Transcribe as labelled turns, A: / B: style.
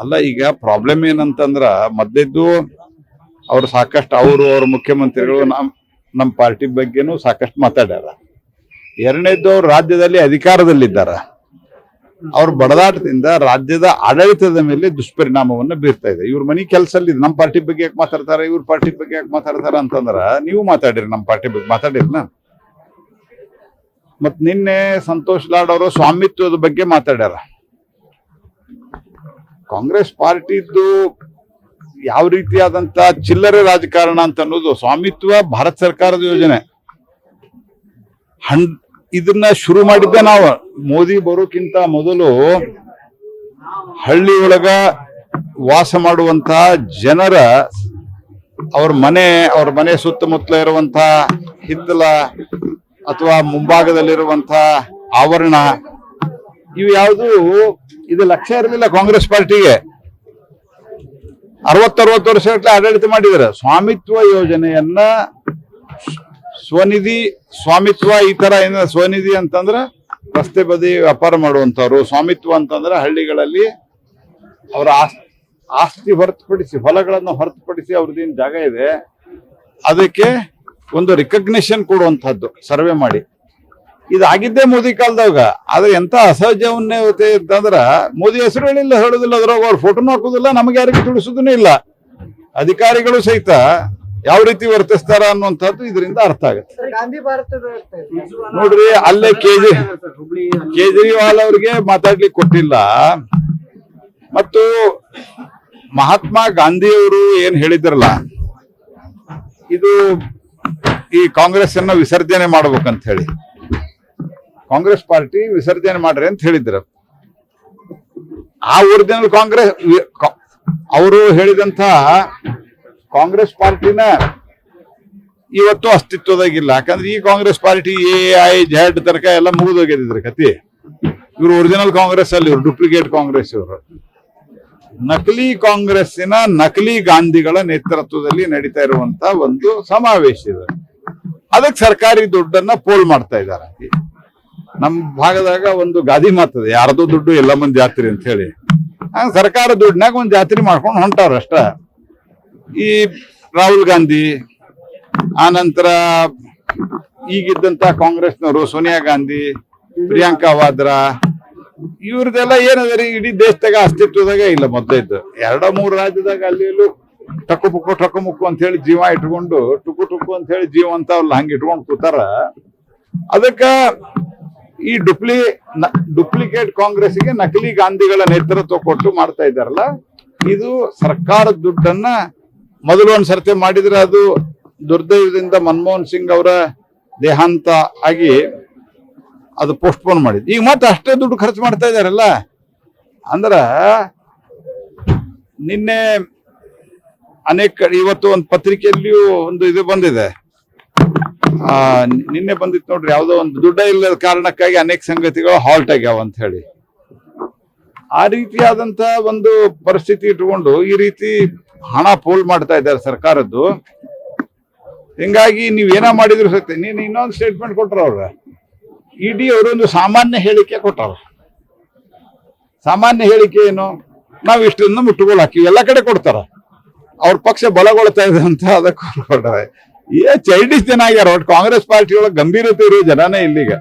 A: ಅಲ್ಲ, ಈಗ ಪ್ರಾಬ್ಲಮ್ ಏನಂತಂದ್ರ ಮೊದಲಿದ್ದು ಅವ್ರು ಸಾಕಷ್ಟು ಅವ್ರ ಮುಖ್ಯಮಂತ್ರಿಗಳು ನಮ್ಮ ಪಾರ್ಟಿ ಬಗ್ಗೆನೂ ಸಾಕಷ್ಟು ಮಾತಾಡ್ಯಾರ. ಎರಡನೇದ್ದು ಅವ್ರು ರಾಜ್ಯದಲ್ಲಿ ಅಧಿಕಾರದಲ್ಲಿದ್ದಾರ. ಅವ್ರ ಬಡದಾಟದಿಂದ ರಾಜ್ಯದ ಆಡಳಿತದ ಮೇಲೆ ದುಷ್ಪರಿಣಾಮವನ್ನು ಬೀರ್ತಾ ಇದೆ. ಇವ್ರ ಮನಿ ಕೆಲಸಲ್ಲಿ ನಮ್ಮ ಪಾರ್ಟಿ ಬಗ್ಗೆ ಯಾಕೆ ಮಾತಾಡ್ತಾರ, ಇವ್ರ ಪಾರ್ಟಿ ಬಗ್ಗೆ ಯಾಕೆ ಮಾತಾಡ್ತಾರ ಅಂತಂದ್ರ ನೀವು ಮಾತಾಡಿರಿ, ನಮ್ಮ ಪಾರ್ಟಿ ಬಗ್ಗೆ ಮಾತಾಡಿರ್ನ. ಮತ್ ನಿನ್ನೆ ಸಂತೋಷ್ ಲಾಡ್ ಅವರು ಸ್ವಾಮಿತ್ವದ ಬಗ್ಗೆ ಮಾತಾಡ್ಯಾರ. ಕಾಂಗ್ರೆಸ್ ಪಾರ್ಟಿದ್ದು ಯಾವ ರೀತಿಯಾದಂತ ಚಿಲ್ಲರೆ ರಾಜಕಾರಣ ಅಂತ ಅನ್ನೋದು. ಸ್ವಾಮಿತ್ವ ಭಾರತ ಸರ್ಕಾರದ ಯೋಜನೆ. ಇದನ್ನ ಶುರು ಮಾಡಿದ್ದೆ ನಾವು. ಮೋದಿ ಬರೋಕ್ಕಿಂತ ಮೊದಲು ಹಳ್ಳಿ ಒಳಗ ವಾಸ ಮಾಡುವಂತಹ ಜನರ ಅವ್ರ ಮನೆ ಸುತ್ತಮುತ್ತಲ ಇರುವಂತಹ ಹಿತ್ತಲ ಅಥವಾ ಮುಂಭಾಗದಲ್ಲಿರುವಂತ ಆವರಣ, ಇವು ಯಾವುದು ಇದು ಲಕ್ಷ್ಯ ಇರಲಿಲ್ಲ ಕಾಂಗ್ರೆಸ್ ಪಾರ್ಟಿಗೆ. 60 ವರ್ಷ ಆಡಳಿತ ಮಾಡಿದ್ದಾರೆ. ಸ್ವಾಮಿತ್ವ ಯೋಜನೆಯನ್ನ ಸ್ವಾಮಿತ್ವ ಈ ತರ ಏನ ಸ್ವನಿಧಿ ಅಂತಂದ್ರ ರಸ್ತೆ ಬದಿ ವ್ಯಾಪಾರ ಮಾಡುವಂತವ್ರು, ಸ್ವಾಮಿತ್ವ ಅಂತಂದ್ರೆ ಹಳ್ಳಿಗಳಲ್ಲಿ ಅವರ ಆಸ್ತಿ ಹೊರತುಪಡಿಸಿ, ಹೊಲಗಳನ್ನು ಹೊರತುಪಡಿಸಿ ಅವ್ರದ್ದೇನು ಜಾಗ ಇದೆ ಅದಕ್ಕೆ ಒಂದು ರಿಕಗ್ನಿಷನ್ ಕೊಡುವಂತಹದ್ದು ಸರ್ವೆ ಮಾಡಿ. ಇದಾಗಿದ್ದೇ ಮೋದಿ ಕಾಲದಾಗ. ಆದ್ರೆ ಎಂತ ಅಸಹಜವನ್ನೇ ಅಂತಂದ್ರ ಮೋದಿ ಹೆಸರು ಹೇಳೋದಿಲ್ಲ, ಅದ್ರಾಗ ಅವ್ರ ಫೋಟೋನು ಹಾಕುದಿಲ್ಲ, ನಮಗೆ ಯಾರಿಗೆ ತಿಳಿಸೋದೂ ಇಲ್ಲ. ಅಧಿಕಾರಿಗಳು ಸಹಿತ ಯಾವ ರೀತಿ ವರ್ತಿಸ್ತಾರ ಅನ್ನುವಂಥದ್ದು ಇದರಿಂದ ಅರ್ಥ ಆಗುತ್ತೆ. ನೋಡ್ರಿ, ಅಲ್ಲೇ ಕೇಜ್ರಿವಾಲ್ ಅವ್ರಿಗೆ ಮಾತಾಡ್ಲಿಕ್ಕೆ ಕೊಟ್ಟಿಲ್ಲ. ಮತ್ತು ಮಹಾತ್ಮ ಗಾಂಧಿಯವರು ಏನ್ ಹೇಳಿದ್ರಲ್ಲ, ಇದು ಈ ಕಾಂಗ್ರೆಸ್ ಅನ್ನ ವಿಸರ್ಜನೆ ಮಾಡ್ಬೇಕಂತ ಹೇಳಿ, ಕಾಂಗ್ರೆಸ್ ಪಾರ್ಟಿ ವಿಸರ್ಜನೆ ಮಾಡ್ರಿ ಅಂತ ಹೇಳಿದ್ರು. ಆ ಒರಿಜಿನಲ್ ಕಾಂಗ್ರೆಸ್ ಅವರು ಹೇಳಿದಂತ ಕಾಂಗ್ರೆಸ್ ಪಾರ್ಟಿನ ಇವತ್ತು ಅಸ್ತಿತ್ವದಾಗಿಲ್ಲ. ಯಾಕಂದ್ರೆ ಈ ಕಾಂಗ್ರೆಸ್ ಪಾರ್ಟಿ AIZ ತನಕ ಎಲ್ಲ ಮುಗಿದೋಗಿದ್ರ ಕತಿ. ಇವರು ಒರಿಜಿನಲ್ ಕಾಂಗ್ರೆಸ್ ಅಲ್ಲಿ, ಇವರು ಡೂಪ್ಲಿಕೇಟ್ ಕಾಂಗ್ರೆಸ್. ಇವರು ನಕಲಿ ಕಾಂಗ್ರೆಸ್ಸಿನ ನಕಲಿ ಗಾಂಧಿಗಳ ನೇತೃತ್ವದಲ್ಲಿ ನಡೀತಾ ಇರುವಂತ ಒಂದು ಸಮಾವೇಶ ಇದೆ. ಅದಕ್ಕೆ ಸರ್ಕಾರಿ ದುಡ್ಡನ್ನ ಪೋಲ್ ಮಾಡ್ತಾ ಇದ್ದಾರೆ. ನಮ್ಮ ಭಾಗದಾಗ ಒಂದು ಗಾದಿ ಮಾತದೆ, ಯಾರದೋ ದುಡ್ಡು ಎಲ್ಲ ಮಂದಿ ಜಾತ್ರೆ ಅಂತ ಹೇಳಿ. ಹಂಗ ಸರ್ಕಾರ ದುಡ್ಡನಾಗ ಒಂದ್ ಜಾತ್ರೆ ಮಾಡ್ಕೊಂಡು ಹೊಂಟಾರ ಅಷ್ಟ. ಈ ರಾಹುಲ್ ಗಾಂಧಿ, ಆನಂತರ ಈಗಿದ್ದಂತ ಕಾಂಗ್ರೆಸ್ನವರು ಸೋನಿಯಾ ಗಾಂಧಿ, ಪ್ರಿಯಾಂಕಾ ವಾದ್ರಾ, ಇವ್ರದೆಲ್ಲ ಏನದ ಇಡೀ ದೇಶದಾಗ ಅಸ್ತಿತ್ವದಾಗ ಇಲ್ಲ. ಮೊದಲಿದ್ದು 2-3 ರಾಜ್ಯದಾಗ ಅಲ್ಲಿ ಟಕ್ಕು ಮುಕ್ಕು ಅಂತ ಹೇಳಿ ಜೀವ ಇಟ್ಕೊಂಡು, ಟುಕು ಅಂತ ಹೇಳಿ ಜೀವ ಅಂತವಲ್ಲ ಹಂಗ ಇಟ್ಕೊಂಡು ಕೂತಾರ. ಅದಕ್ಕ ಈ ಡುಪ್ಲಿಕೇಟ್ ಕಾಂಗ್ರೆಸ್ಗೆ ನಕಲಿ ಗಾಂಧಿಗಳ ನೇತೃತ್ವ ಕೊಟ್ಟು ಮಾಡ್ತಾ ಇದ್ದಾರಲ್ಲ, ಇದು ಸರ್ಕಾರದ ದುಡ್ಡನ್ನ ಮೊದಲು ಒಂದ್ಸರ್ತಿ ಮಾಡಿದ್ರೆ ಅದು ದುರ್ದೈವದಿಂದ ಮನಮೋಹನ್ ಸಿಂಗ್ ಅವರ ದೇಹಾಂತ ಆಗಿ ಅದು ಪೋಸ್ಟ್ಪೋನ್ ಮಾಡಿದ್. ಈಗ ಮತ್ತೆ ಅಷ್ಟೇ ದುಡ್ಡು ಖರ್ಚು ಮಾಡ್ತಾ ಇದಾರಲ್ಲ. ಅಂದ್ರ ನಿನ್ನೆ ಇವತ್ತು ಒಂದು ಪತ್ರಿಕೆಯಲ್ಲಿಯೂ ಒಂದು ಇದು ಬಂದಿದೆ, ನಿನ್ನೆ ಬಂದಿತ್ತು ನೋಡ್ರಿ, ಯಾವುದೋ ಒಂದು ದುಡ್ಡ ಇಲ್ಲದ ಕಾರಣಕ್ಕಾಗಿ ಅನೇಕ ಸಂಗತಿಗಳು ಹಾಲ್ಟ್ ಆಗ್ಯಾವ ಅಂತ ಹೇಳಿ. ಆ ರೀತಿಯಾದಂತ ಒಂದು ಪರಿಸ್ಥಿತಿ ಇಟ್ಕೊಂಡು ಈ ರೀತಿ ಹಣ ಪೋಲ್ ಮಾಡ್ತಾ ಇದ್ದಾರೆ ಸರ್ಕಾರದ್ದು. ಹಿಂಗಾಗಿ ನೀವೇನ ಮಾಡಿದ್ರು ಸತ್ಯ. ನೀನು ಇನ್ನೊಂದು ಸ್ಟೇಟ್ಮೆಂಟ್ ಕೊಟ್ರ ಅವ್ರ ED ಅವರೊಂದು ಸಾಮಾನ್ಯ ಹೇಳಿಕೆ ಕೊಟ್ಟಾರ. ಸಾಮಾನ್ಯ ಹೇಳಿಕೆ ಏನು, ನಾವ್ ಇಷ್ಟನ್ನು ಮುಟ್ಟುಗೋಲು ಹಾಕಿವಿ, ಎಲ್ಲ ಕಡೆ ಕೊಡ್ತಾರ. ಅವ್ರ ಪಕ್ಷ ಬಲಗೊಳ್ತಾ ಇದೆ ಅಂತ ಅದಕ್ಕೆ ಕೊಟ್ಟಾರೆ. ಚೈಲ್ಡಿಶ್ ಜನ ಆಗ್ಯಾರ. ಒಟ್ಟು ಕಾಂಗ್ರೆಸ್ ಪಾರ್ಟಿ ಒಳಗೆ ಗಂಭೀರತೆ ಇರೋ ಜನನೇ ಇಲ್ಲಿಗ.